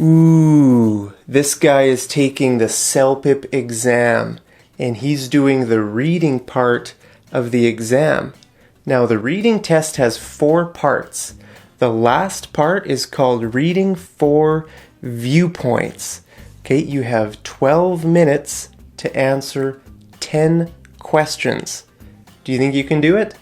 Ooh, this guy is taking the CELPIP exam, and he's doing the reading part of the exam. Now, the reading test has 4 parts. The last part is called Reading for Viewpoints. Okay, you have 12 minutes to answer 10 questions. Do you think you can do it?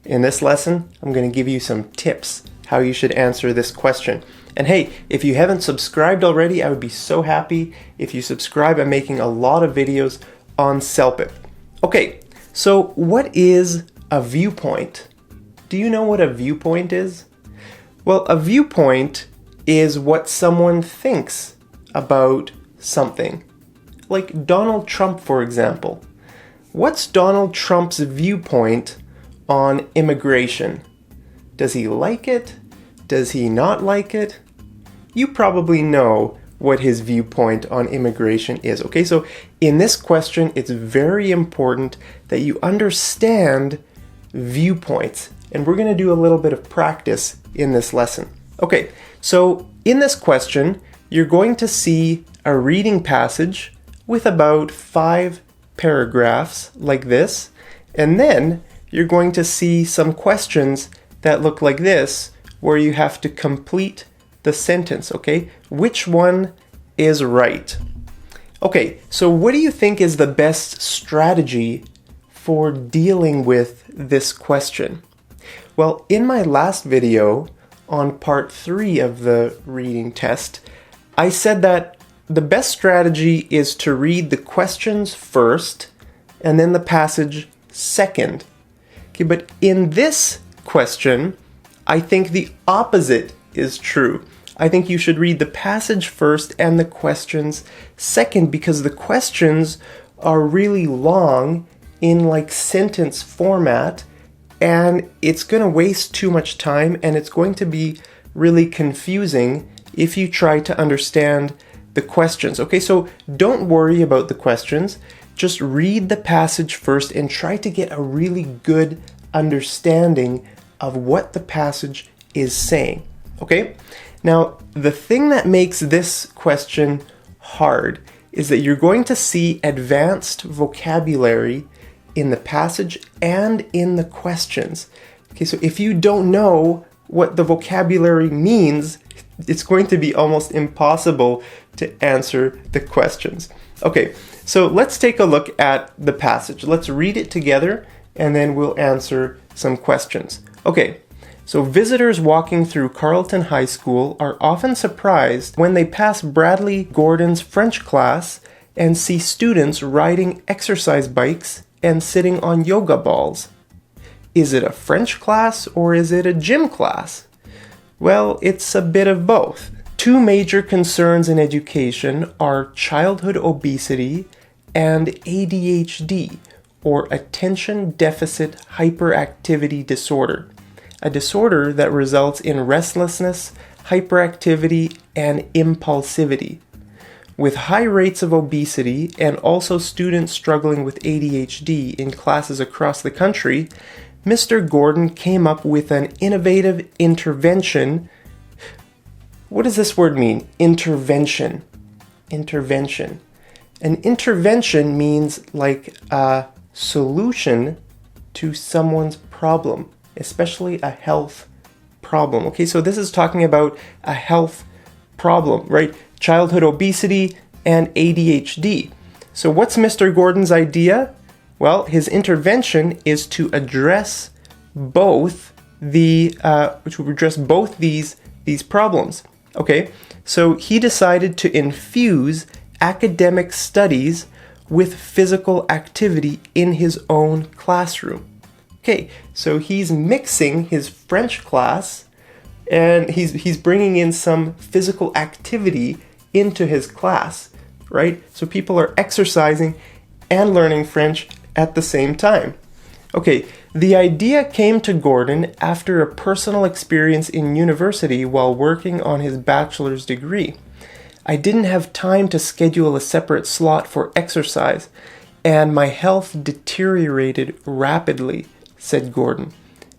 In this lesson, I'm going to give you some tips how you should answer this question. And hey, if you haven't subscribed already, I would be so happy if you subscribe. I'm making a lot of videos on CELPIP. Okay, so what is a viewpoint? Do you know what a viewpoint is? Well, a viewpoint is what someone thinks about something. Like Donald Trump, for example. What's Donald Trump's viewpoint on immigration? Does he like it? Does he not like it? You probably know what his viewpoint on immigration is. Okay, so in this question, it's very important that you understand viewpoints. And we're going to do a little bit of practice in this lesson. Okay, so in this question, you're going to see a reading passage with about 5 paragraphs like this. And then you're going to see some questions that look like this, where you have to complete the sentence, okay? Which one is right? Okay, so what do you think is the best strategy for dealing with this question? Well, in my last video on part 3 of the reading test, I said that the best strategy is to read the questions first and then the passage second. Okay, but in this question, I think the opposite is true. I think you should read the passage first and the questions second, because the questions are really long in like sentence format, and it's going to waste too much time, and it's going to be really confusing if you try to understand the questions. Okay, so don't worry about the questions. Just read the passage first and try to get a really good understanding of what the passage is saying. Okay? Now, the thing that makes this question hard is that you're going to see advanced vocabulary in the passage and in the questions. Okay, so if you don't know what the vocabulary means, it's going to be almost impossible to answer the questions. Okay, so let's take a look at the passage. Let's read it together and then we'll answer some questions. Okay, so visitors walking through Carleton High School are often surprised when they pass Bradley Gordon's French class and see students riding exercise bikes and sitting on yoga balls. Is it a French class or is it a gym class? Well, it's a bit of both. 2 major concerns in education are childhood obesity and ADHD, or attention deficit hyperactivity disorder, a disorder that results in restlessness, hyperactivity, and impulsivity. With high rates of obesity and also students struggling with ADHD in classes across the country, Mr. Gordon came up with an innovative intervention. What does this word mean? Intervention. Intervention. An intervention means like a solution to someone's problem, especially a health problem. Okay, so this is talking about a health problem, right? Childhood obesity and ADHD. So what's Mr. Gordon's idea? Well, his intervention is to address both these problems. Okay, so he decided to infuse academic studies with physical activity in his own classroom. Okay, so he's mixing his French class and he's bringing in some physical activity into his class, right? So people are exercising and learning French at the same time. Okay, the idea came to Gordon after a personal experience in university while working on his bachelor's degree. I didn't have time to schedule a separate slot for exercise, and my health deteriorated rapidly, said Gordon.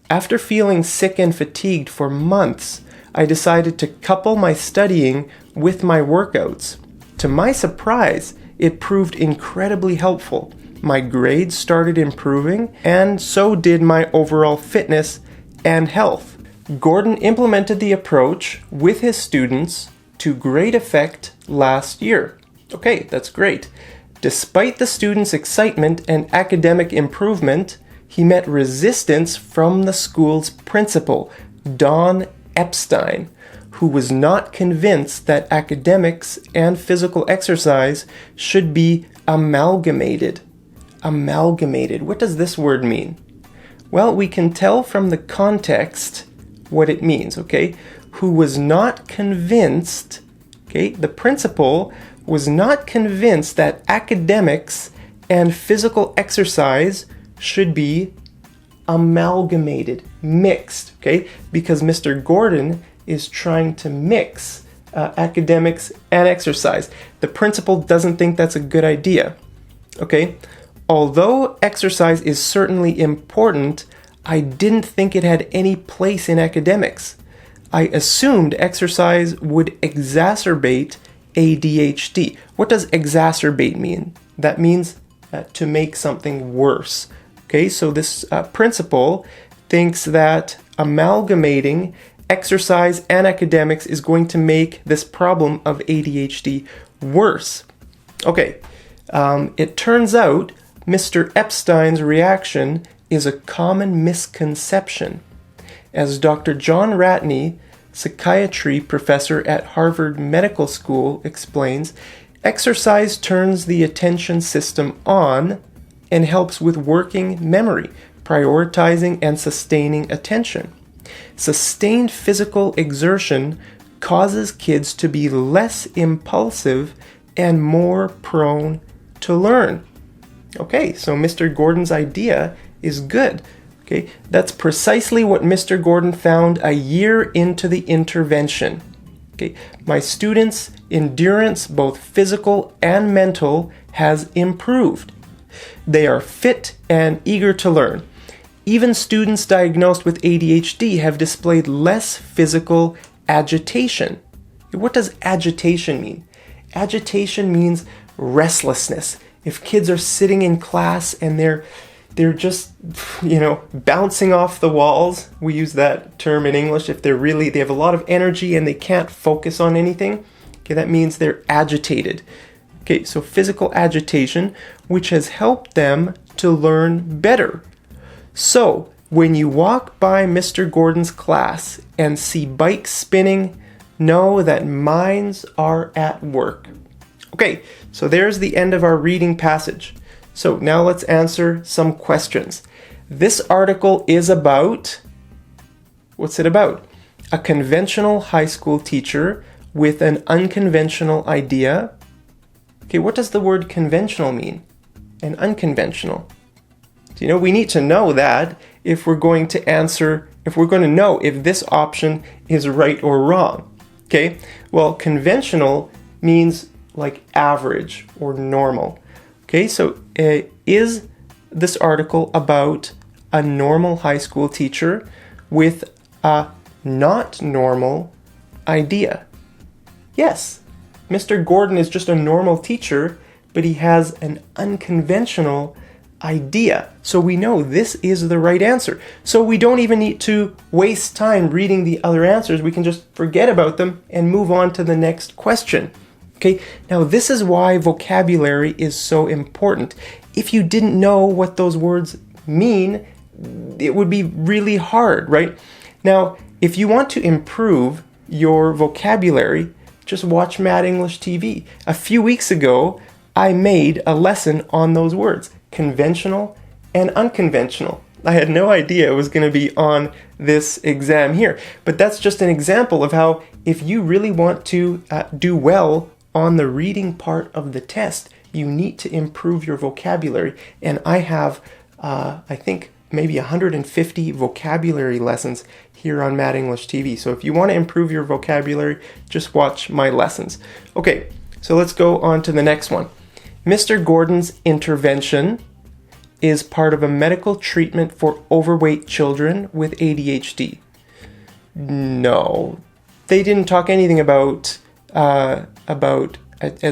After feeling sick and fatigued for months, I decided to couple my studying with my workouts. To my surprise, it proved incredibly helpful. My grades started improving, and so did my overall fitness and health. Gordon implemented the approach with his students to great effect last year. Okay, that's great. Despite the students' excitement and academic improvement, he met resistance from the school's principal, Don Epstein, who was not convinced that academics and physical exercise should be amalgamated. Amalgamated. What does this word mean? Well, we can tell from the context what it means, okay? Who was not convinced, okay? The principal was not convinced that academics and physical exercise should be amalgamated, mixed, okay? Because Mr. Gordon is trying to mix academics and exercise. The principal doesn't think that's a good idea, okay? Although exercise is certainly important, I didn't think it had any place in academics. I assumed exercise would exacerbate ADHD. What does exacerbate mean? That means to make something worse. Okay, so this principal thinks that amalgamating exercise and academics is going to make this problem of ADHD worse. Okay, it turns out Mr. Epstein's reaction is a common misconception. As Dr. John Ratney, psychiatry professor at Harvard Medical School, explains, exercise turns the attention system on and helps with working memory, prioritizing and sustaining attention. Sustained physical exertion causes kids to be less impulsive and more prone to learn. Okay, so Mr. Gordon's idea is good. Okay, that's precisely what Mr. Gordon found a year into the intervention. Okay, my students' endurance, both physical and mental, has improved. They are fit and eager to learn. Even students diagnosed with ADHD have displayed less physical agitation. What does agitation mean? Agitation means restlessness. If kids are sitting in class and they're just, bouncing off the walls, we use that term in English, if they have a lot of energy and they can't focus on anything, okay, that means they're agitated. Okay, so physical agitation, which has helped them to learn better. So, when you walk by Mr. Gordon's class and see bikes spinning, know that minds are at work. Okay, so there's the end of our reading passage. So now let's answer some questions. This article is about, what's it about? A conventional high school teacher with an unconventional idea. Okay, what does the word conventional mean? And unconventional. We need to know that if we're going to know if this option is right or wrong. Okay, well, conventional means like average or normal. Okay, so is this article about a normal high school teacher with a not normal idea? Yes, Mr. Gordon is just a normal teacher, but he has an unconventional idea. So we know this is the right answer. So we don't even need to waste time reading the other answers. We can just forget about them and move on to the next question. Okay, now this is why vocabulary is so important. If you didn't know what those words mean, it would be really hard, right? Now, if you want to improve your vocabulary, just watch Mad English TV. A few weeks ago, I made a lesson on those words, conventional and unconventional. I had no idea it was going to be on this exam here, but that's just an example of how if you really want to do well on the reading part of the test, you need to improve your vocabulary. And I have, I think, maybe 150 vocabulary lessons here on Mad English TV. So if you want to improve your vocabulary, just watch my lessons. Okay, so let's go on to the next one. Mr. Gordon's intervention is part of a medical treatment for overweight children with ADHD. No, they didn't talk anything about as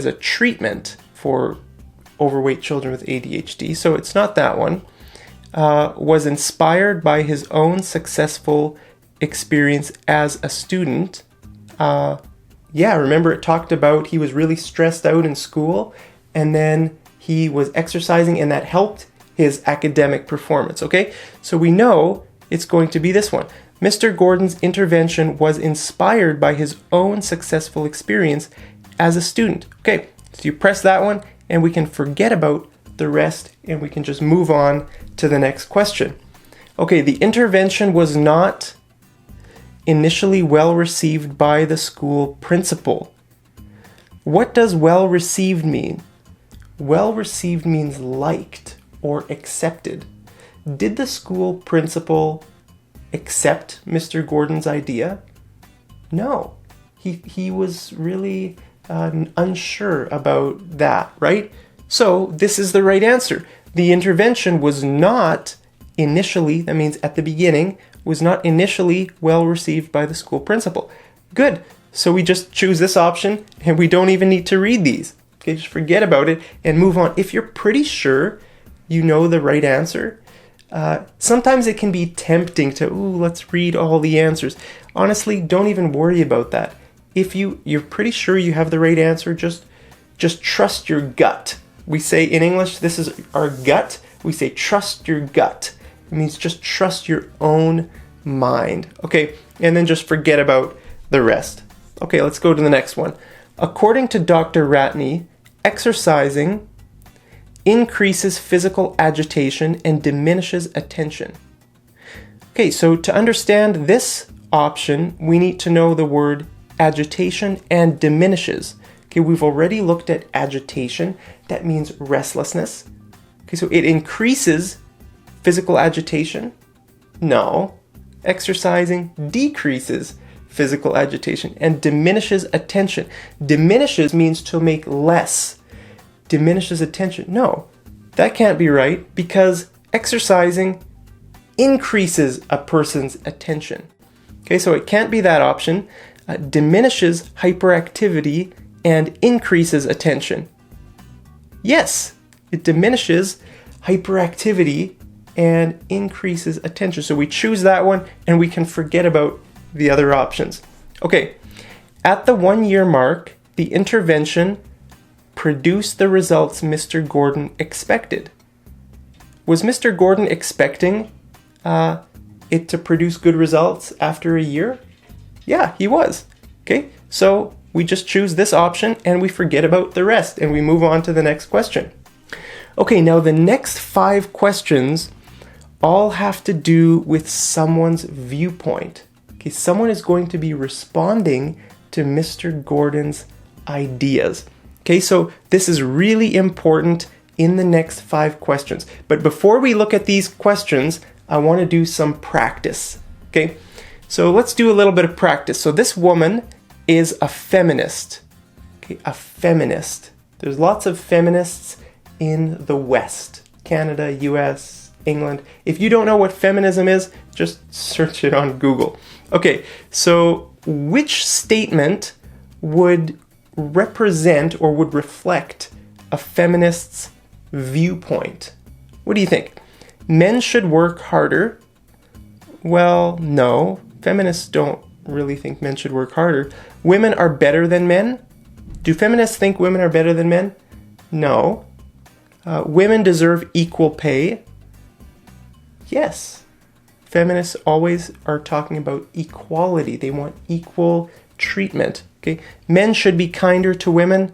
a treatment for overweight children with ADHD, so it's not that one, was inspired by his own successful experience as a student. Yeah, remember it talked about he was really stressed out in school, and then he was exercising, and that helped his academic performance, okay? So we know it's going to be this one. Mr. Gordon's intervention was inspired by his own successful experience as a student. Okay, so you press that one, and we can forget about the rest, and we can just move on to the next question. Okay, the intervention was not initially well received by the school principal. What does well received mean? Well received means liked or accepted. Did the school principal accept Mr. Gordon's idea? No. He was really unsure about that, right? So this is the right answer. The intervention was not initially, that means at the beginning, was not initially well received by the school principal. Good. So we just choose this option, and we don't even need to read these. Okay, just forget about it and move on. If you're pretty sure you know the right answer, sometimes it can be tempting to, let's read all the answers. Honestly, don't even worry about that. If you're pretty sure you have the right answer, just trust your gut. We say in English, this is our gut. We say trust your gut. It means just trust your own mind. Okay, and then just forget about the rest. Okay, let's go to the next one. According to Dr. Ratney, exercising increases physical agitation and diminishes attention. Okay, so to understand this option, we need to know the word agitation and diminishes. Okay, we've already looked at agitation. That means restlessness. Okay, so it increases physical agitation? No. Exercising decreases physical agitation and diminishes attention. Diminishes means to make less. Diminishes attention. No, that can't be right because exercising increases a person's attention. Okay, so it can't be that option. Diminishes hyperactivity and increases attention. Yes, it diminishes hyperactivity and increases attention. So we choose that one, and we can forget about the other options. Okay, at the 1 year mark, the intervention produced the results Mr. Gordon expected. Was Mr. Gordon expecting it to produce good results after a year? Yeah, he was. Okay, so we just choose this option and we forget about the rest and we move on to the next question. Okay, now the next 5 questions all have to do with someone's viewpoint. Okay, someone is going to be responding to Mr. Gordon's ideas. Okay, so this is really important in the next 5 questions. But before we look at these questions, I want to do some practice. Okay, so let's do a little bit of practice. So this woman is a feminist. Okay, a feminist. There's lots of feminists in the West. Canada, US, England. If you don't know what feminism is, just search it on Google. Okay, so which statement would represent or would reflect a feminist's viewpoint? What do you think? Men should work harder. Well, no. Feminists don't really think men should work harder. Women are better than men. Do feminists think women are better than men? No. Women deserve equal pay. Yes. Feminists always are talking about equality. They want equal treatment. Okay. Men should be kinder to women.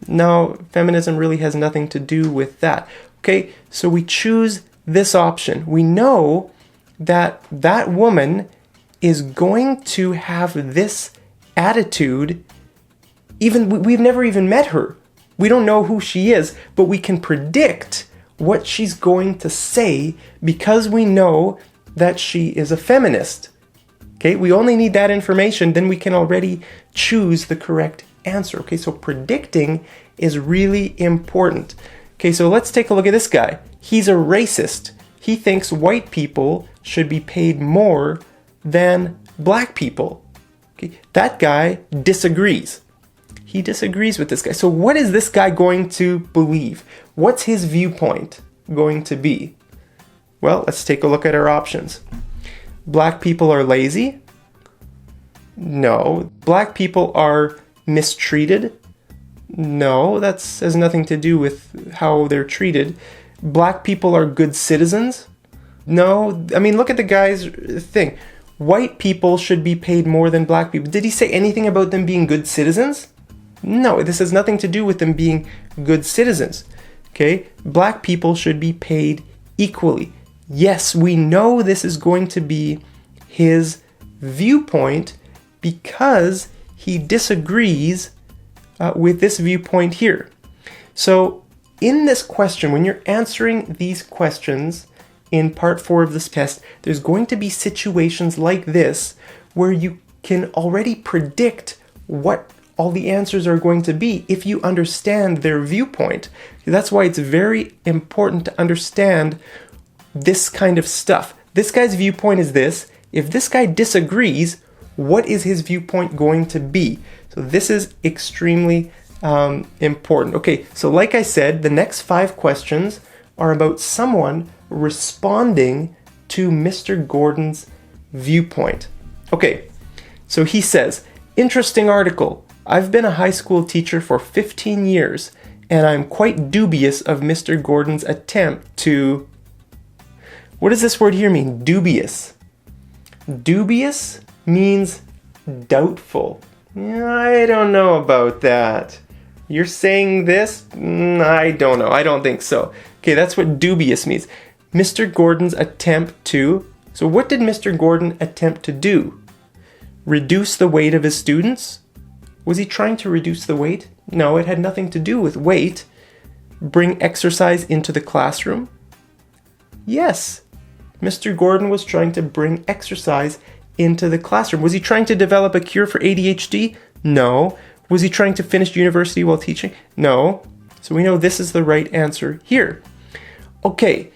No, feminism really has nothing to do with that. Okay, so we choose this option. We know that that woman is going to have this attitude. Even we've never even met her. We don't know who she is, but we can predict what she's going to say because we know that she is a feminist. Okay, we only need that information, then we can already choose the correct answer. Okay, so predicting is really important. Okay, so let's take a look at this guy. He's a racist. He thinks white people should be paid more than black people. Okay, that guy disagrees. He disagrees with this guy. So what is this guy going to believe? What's his viewpoint going to be? Well, let's take a look at our options. Black people are lazy? No. Black people are mistreated? No, that has nothing to do with how they're treated. Black people are good citizens? No. I mean, look at the guy's thing. White people should be paid more than black people. Did he say anything about them being good citizens? No, this has nothing to do with them being good citizens. Okay? Black people should be paid equally. Yes, we know this is going to be his viewpoint because he disagrees with this viewpoint here. So in this question, when you're answering these questions in part 4 of this test, there's going to be situations like this where you can already predict what all the answers are going to be if you understand their viewpoint. That's why it's very important to understand this kind of stuff. This guy's viewpoint is this. If this guy disagrees, what is his viewpoint going to be? So this is extremely important. Okay, so like I said, the next 5 questions are about someone responding to Mr. Gordon's viewpoint. Okay, so he says, interesting article. I've been a high school teacher for 15 years, and I'm quite dubious of Mr. Gordon's attempt to... What does this word here mean? Dubious. Dubious means doubtful. I don't know about that. You're saying this? I don't know. I don't think so. Okay, that's what dubious means. Mr. Gordon's attempt to... So what did Mr. Gordon attempt to do? Reduce the weight of his students? Was he trying to reduce the weight? No, it had nothing to do with weight. Bring exercise into the classroom? Yes, Mr. Gordon was trying to bring exercise into the classroom. Was he trying to develop a cure for ADHD? No. Was he trying to finish university while teaching? No. So we know this is the right answer here. Okay,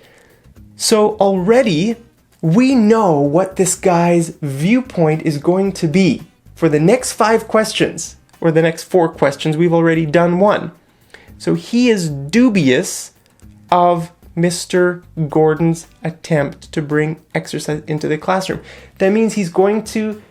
so already we know what this guy's viewpoint is going to be. For the next 5 questions, or the next 4 questions, we've already done one. So he is dubious of Mr. Gordon's attempt to bring exercise into the classroom. That means he's going to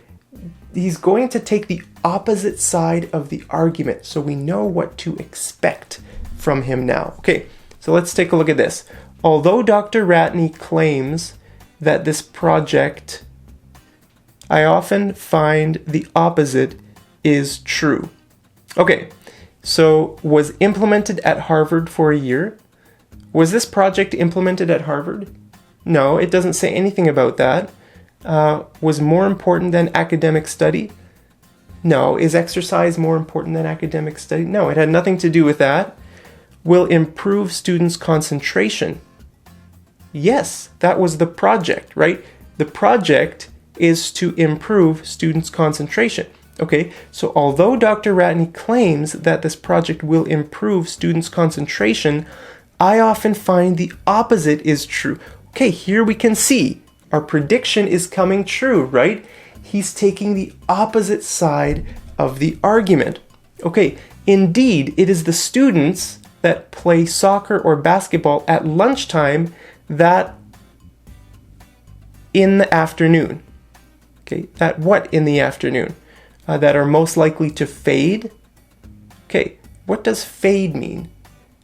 take the opposite side of the argument. So we know what to expect from him now. Okay, so let's take a look at this. Although Dr. Ratney claims that this project, I often find the opposite is true. Okay, so was implemented at Harvard for a year. Was this project implemented at Harvard? No, it doesn't say anything about that. Was more important than academic study? No. Is exercise more important than academic study? No, it had nothing to do with that. Will improve students' concentration? Yes, that was the project, right? The project is to improve students' concentration. Okay, so although Dr. Ratney claims that this project will improve students' concentration, I often find the opposite is true. Okay, here we can see our prediction is coming true, right? He's taking the opposite side of the argument. Okay, indeed, it is the students that play soccer or basketball at lunchtime that in the afternoon. Okay, that what in the afternoon? That are most likely to fade. Okay, what does fade mean?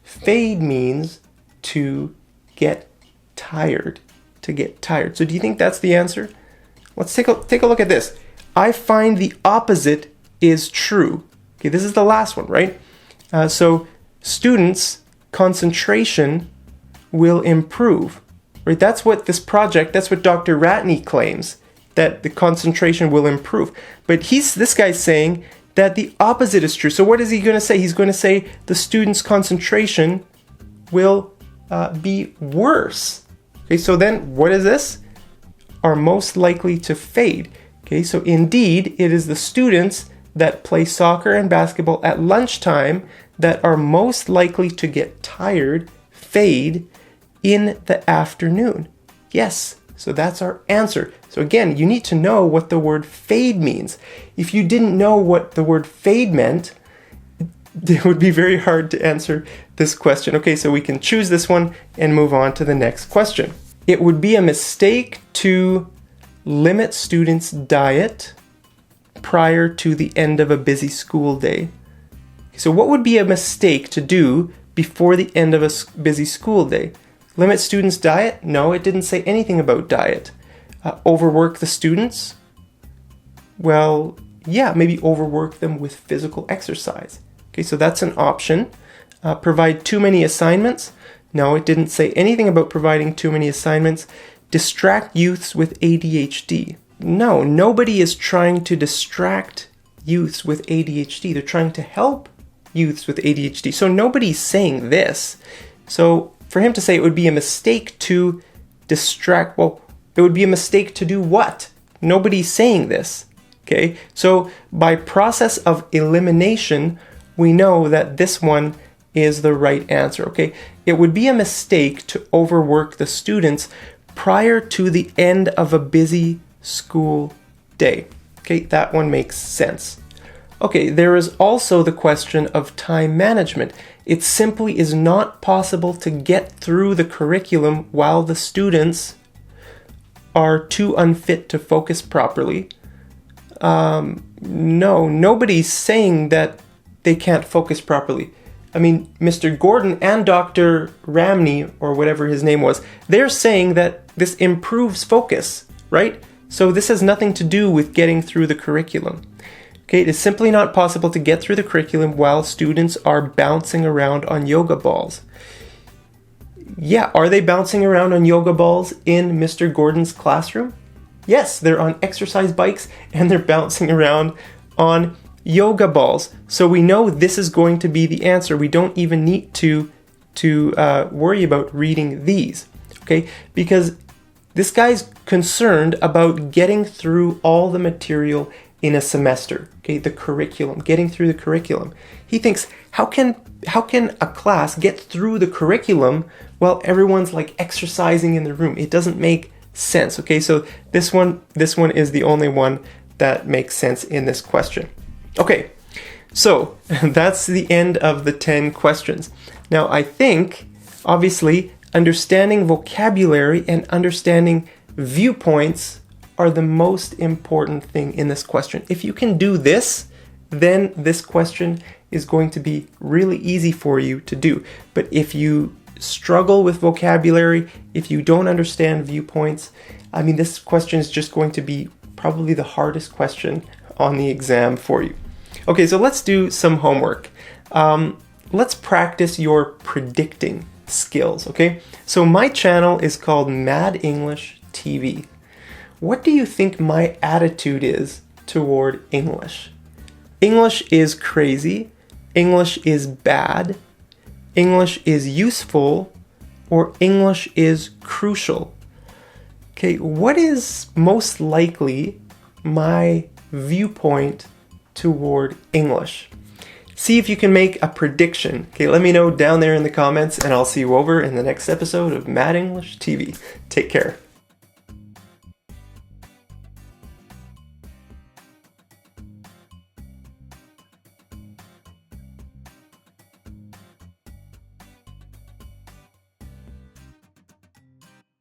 Fade means to get tired. To get tired. So do you think that's the answer? Let's take a look at this. I find the opposite is true. Okay, this is the last one, right? So students' concentration will improve. Right? That's what this project, that's what Dr. Ratney claims, that the concentration will improve. But this guy's saying that the opposite is true. So what is he going to say? He's going to say the students' concentration will be worse. Okay, so then what is this? Are most likely to fade. Okay, so indeed, it is the students that play soccer and basketball at lunchtime that are most likely to get tired, fade, in the afternoon. Yes, so that's our answer. So again, you need to know what the word fade means. If you didn't know what the word fade meant, it would be very hard to answer this question. Okay, so we can choose this one and move on to the next question. It would be a mistake to limit students' diet prior to the end of a busy school day. So what would be a mistake to do before the end of a busy school day? Limit students' diet? No, it didn't say anything about diet. Overwork the students? Well, yeah, maybe overwork them with physical exercise. Okay, so that's an option. Provide too many assignments? No, it didn't say anything about providing too many assignments. Distract youths with ADHD? No, nobody is trying to distract youths with ADHD. They're trying to help youths with ADHD. So nobody's saying this. So for him to say it would be a mistake to distract, well, it would be a mistake to do what? Nobody's saying this. Okay, so by process of elimination, we know that this one is the right answer. Okay, it would be a mistake to overwork the students prior to the end of a busy school day. Okay, that one makes sense. Okay, there is also the question of time management. It simply is not possible to get through the curriculum while the students are too unfit to focus properly. No, nobody's saying that they can't focus properly. I mean, Mr. Gordon and Dr. Ramney, or whatever his name was, they're saying that this improves focus, right? So this has nothing to do with getting through the curriculum. Okay, it is simply not possible to get through the curriculum while students are bouncing around on yoga balls. Yeah, are they bouncing around on yoga balls in Mr. Gordon's classroom? Yes, they're on exercise bikes and they're bouncing around on yoga balls. So we know this is going to be the answer. We don't even need to worry about reading these, okay? Because this guy's concerned about getting through all the material in a semester, okay? The curriculum, getting through the curriculum. He thinks, how can a class get through the curriculum while everyone's like exercising in the room? It doesn't make sense. Okay, so this one is the only one that makes sense in this question. Okay, so that's the end of the 10 questions. Now I think, obviously, understanding vocabulary and understanding viewpoints are the most important thing in this question. If you can do this, then this question is going to be really easy for you to do. But if you struggle with vocabulary, if you don't understand viewpoints, I mean, this question is just going to be probably the hardest question on the exam for you. Okay, so let's do some homework. Let's practice your predicting skills, okay? So my channel is called Mad English TV. What do you think my attitude is toward English? English is crazy, English is bad, English is useful, or English is crucial? Okay, what is most likely my viewpoint toward English? See if you can make a prediction. Okay, let me know down there in the comments, and I'll see you over in the next episode of Mad English TV. Take care.